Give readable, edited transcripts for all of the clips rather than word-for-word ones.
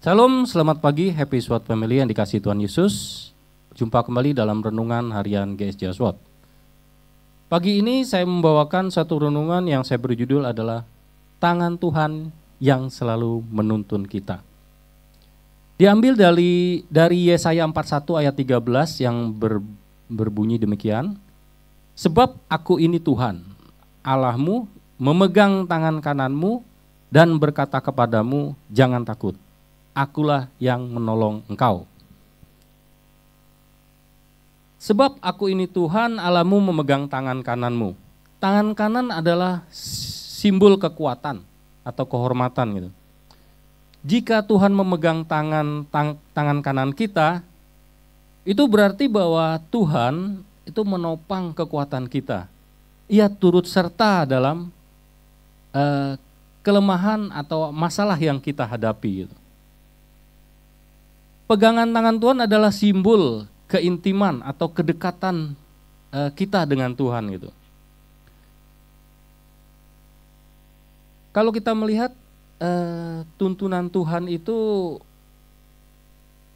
Shalom, selamat pagi, happy SWAT family yang dikasihi Tuhan Yesus. Jumpa kembali dalam renungan harian GSJ SWAT. Pagi ini saya membawakan satu renungan yang saya beri judul adalah Tangan Tuhan yang selalu menuntun kita. Diambil dari Yesaya 41 ayat 13 yang berbunyi demikian. Sebab aku ini Tuhan, Allahmu, memegang tangan kananmu dan berkata kepadamu, jangan takut. Akulah yang menolong engkau. Sebab aku ini Tuhan, Allahmu memegang tangan kananmu. Tangan kanan adalah simbol kekuatan atau kehormatan gitu. Jika Tuhan memegang tangan kanan kita, itu berarti bahwa Tuhan itu menopang kekuatan kita. Ia turut serta dalam kelemahan atau masalah yang kita hadapi gitu. Pegangan tangan Tuhan adalah simbol keintiman atau kedekatan kita dengan Tuhan gitu. Kalau kita melihat tuntunan Tuhan itu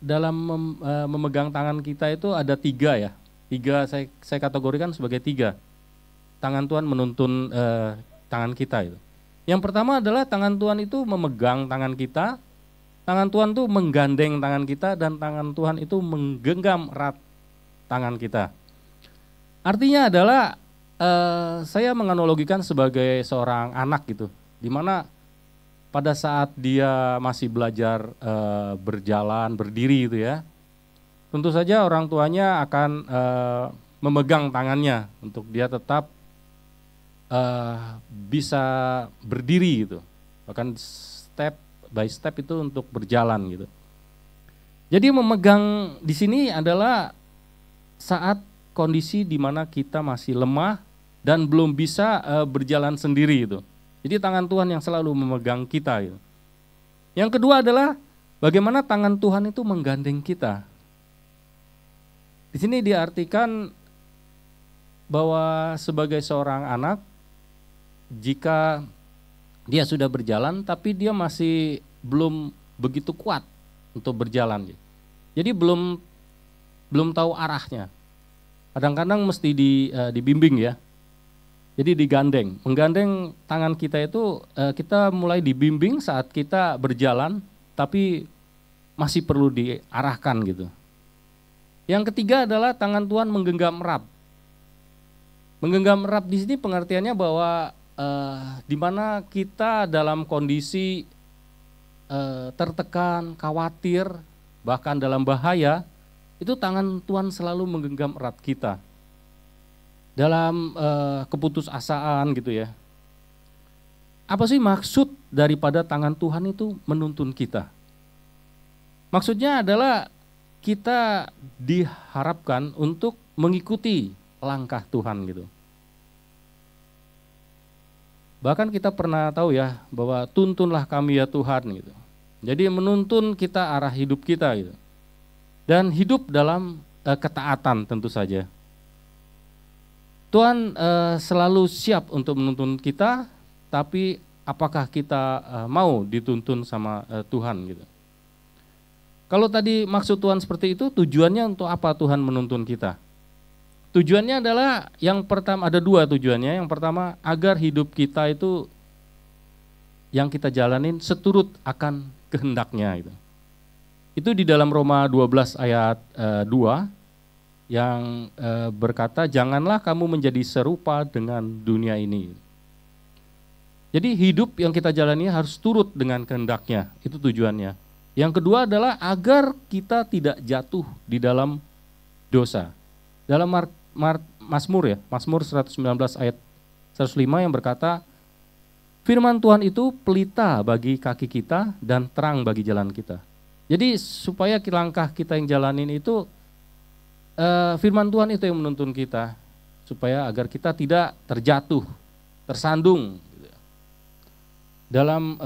dalam memegang tangan kita itu ada tiga ya. Tiga saya kategorikan sebagai tiga. Tangan Tuhan menuntun tangan kita itu. Yang pertama adalah tangan Tuhan itu memegang tangan kita. Tangan Tuhan itu menggandeng tangan kita dan tangan Tuhan itu menggenggam erat tangan kita. Artinya adalah saya menganalogikan sebagai seorang anak gitu, di mana pada saat dia masih belajar berjalan, berdiri gitu ya, tentu saja orang tuanya akan memegang tangannya untuk dia tetap bisa berdiri gitu, bahkan step by step itu untuk berjalan gitu. Jadi memegang di sini adalah saat kondisi di mana kita masih lemah dan belum bisa berjalan sendiri itu. Jadi tangan Tuhan yang selalu memegang kita gitu. Yang kedua adalah bagaimana tangan Tuhan itu menggandeng kita. Di sini diartikan bahwa sebagai seorang anak, jika dia sudah berjalan tapi dia masih belum begitu kuat untuk berjalan. Jadi belum tahu arahnya. Kadang-kadang mesti dibimbing ya. Jadi digandeng. Menggandeng tangan kita itu kita mulai dibimbing saat kita berjalan tapi masih perlu diarahkan gitu. Yang ketiga adalah tangan Tuhan menggenggam erat. Menggenggam erat di sini pengertiannya bahwa di mana kita dalam kondisi tertekan, khawatir, bahkan dalam bahaya, itu tangan Tuhan selalu menggenggam erat kita. Dalam keputusasaan gitu ya. Apa sih maksud daripada tangan Tuhan itu menuntun kita? Maksudnya adalah kita diharapkan untuk mengikuti langkah Tuhan gitu. Bahkan kita pernah tahu ya bahwa tuntunlah kami ya Tuhan gitu. Jadi menuntun kita arah hidup kita gitu. Dan hidup dalam ketaatan tentu saja. Tuhan selalu siap untuk menuntun kita, tapi apakah kita mau dituntun sama Tuhan gitu. Kalau tadi maksud Tuhan seperti itu, tujuannya untuk apa Tuhan menuntun kita? Tujuannya adalah yang pertama, ada dua tujuannya. Yang pertama agar hidup kita itu yang kita jalanin seturut akan kehendaknya gitu. Itu di dalam Roma 12 ayat 2 yang berkata janganlah kamu menjadi serupa dengan dunia ini. Jadi hidup yang kita jalani harus turut dengan kehendaknya, itu tujuannya. Yang kedua adalah agar kita tidak jatuh di dalam dosa. Dalam Mazmur ya, Mazmur 119 ayat 105 yang berkata, firman Tuhan itu pelita bagi kaki kita dan terang bagi jalan kita. Jadi supaya langkah kita yang jalanin itu, firman Tuhan itu yang menuntun kita, supaya agar kita tidak terjatuh, tersandung gitu, dalam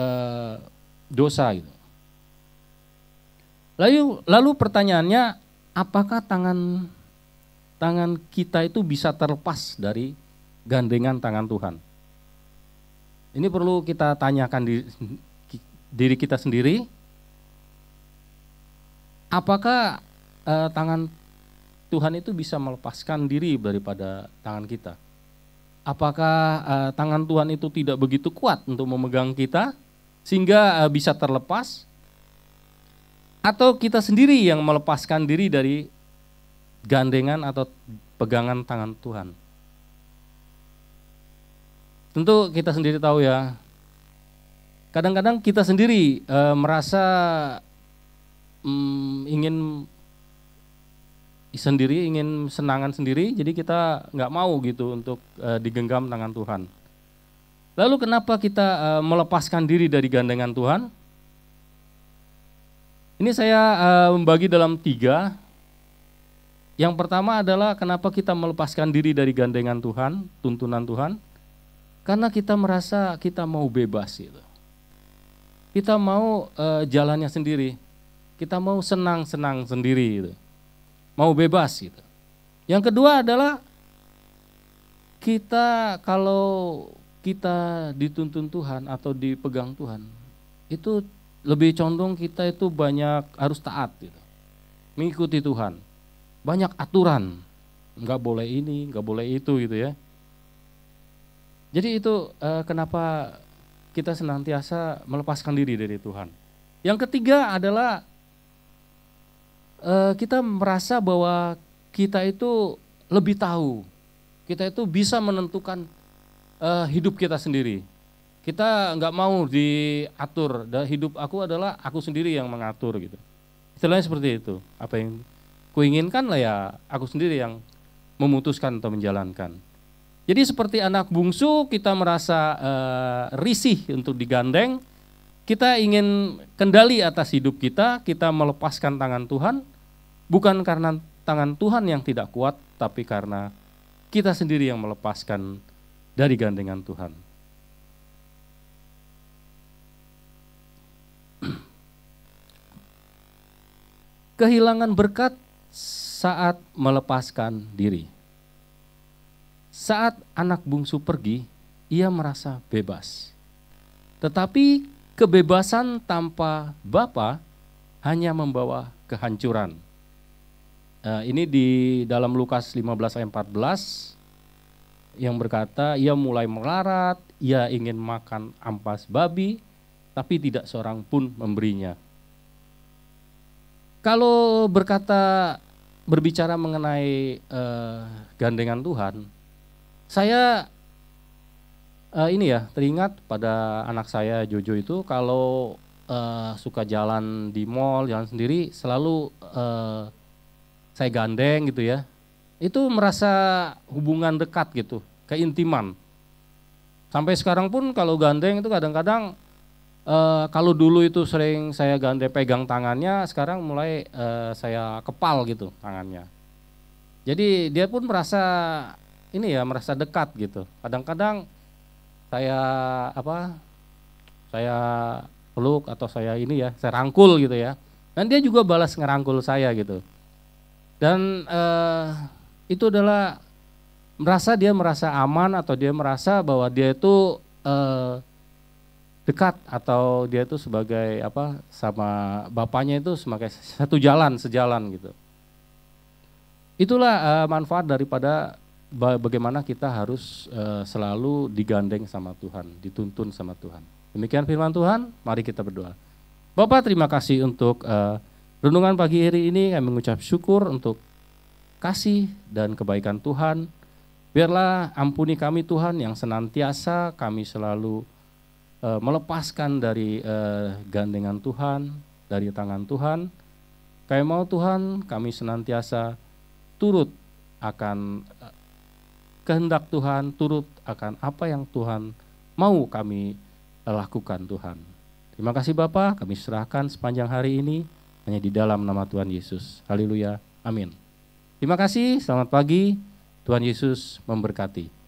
dosa gitu. Lalu pertanyaannya, apakah tangan kita itu bisa terlepas dari gandengan tangan Tuhan? Ini perlu kita tanyakan diri kita sendiri. apakah tangan Tuhan itu bisa melepaskan diri daripada tangan kita? Apakah tangan Tuhan itu tidak begitu kuat untuk memegang kita sehingga bisa terlepas? Atau kita sendiri yang melepaskan diri dari gandengan atau pegangan tangan Tuhan? Tentu kita sendiri tahu ya, kadang-kadang kita sendiri merasa ingin senangan sendiri, jadi kita nggak mau gitu untuk digenggam tangan Tuhan. Lalu kenapa kita melepaskan diri dari gandengan Tuhan? Ini saya membagi dalam 3. Yang pertama adalah kenapa kita melepaskan diri dari gandengan Tuhan, tuntunan Tuhan? Karena kita merasa kita mau bebas gitu. Kita mau jalannya sendiri. Kita mau senang-senang sendiri gitu. Mau bebas gitu. Yang kedua adalah kalau kita dituntun Tuhan atau dipegang Tuhan, itu lebih condong kita itu banyak harus taat gitu. Mengikuti Tuhan. Banyak aturan. Enggak boleh ini, enggak boleh itu gitu ya. Jadi itu kenapa kita senantiasa melepaskan diri dari Tuhan. Yang ketiga adalah kita merasa bahwa kita itu lebih tahu. Kita itu bisa menentukan hidup kita sendiri. Kita nggak mau diatur, dan hidup aku adalah aku sendiri yang mengatur gitu. Istilahnya seperti itu. Apa yang kuinginkan lah ya aku sendiri yang memutuskan atau menjalankan. Jadi seperti anak bungsu kita merasa risih untuk digandeng. Kita ingin kendali atas hidup kita melepaskan tangan Tuhan. Bukan karena tangan Tuhan yang tidak kuat, tapi karena kita sendiri yang melepaskan dari gandengan Tuhan. Kehilangan berkat saat melepaskan diri. Saat anak bungsu pergi, ia merasa bebas. Tetapi kebebasan tanpa Bapa hanya membawa kehancuran. Ini di dalam Lukas 15 ayat 14 yang berkata, ia mulai melarat, ia ingin makan ampas babi, tapi tidak seorang pun memberinya. Kalau berbicara mengenai gandengan Tuhan, saya teringat pada anak saya Jojo itu kalau suka jalan di mall, jalan sendiri, selalu saya gandeng gitu ya. Itu merasa hubungan dekat gitu, keintiman. Sampai sekarang pun kalau gandeng itu kadang-kadang kalau dulu itu sering saya pegang tangannya, sekarang mulai saya kepal gitu tangannya. Jadi dia pun merasa merasa dekat gitu. Kadang-kadang saya peluk atau saya rangkul gitu ya. Dan dia juga balas ngerangkul saya gitu. Dan itu adalah dia merasa aman atau dia merasa bahwa dia itu dekat atau dia itu sebagai sama bapaknya itu sebagai sejalan gitu. Itulah manfaat daripada bagaimana kita harus selalu digandeng sama Tuhan, dituntun sama Tuhan. Demikian firman Tuhan, mari kita berdoa. Bapak, terima kasih untuk renungan pagi hari ini. Kami mengucap syukur untuk kasih dan kebaikan Tuhan. Biarlah ampuni kami Tuhan yang senantiasa kami selalu melepaskan dari gandengan Tuhan, dari tangan Tuhan. Kami mau Tuhan, kami senantiasa turut akan kehendak Tuhan, turut akan apa yang Tuhan mau kami lakukan Tuhan. Terima kasih Bapa, kami serahkan sepanjang hari ini hanya di dalam nama Tuhan Yesus. Haleluya, amin. Terima kasih, selamat pagi, Tuhan Yesus memberkati.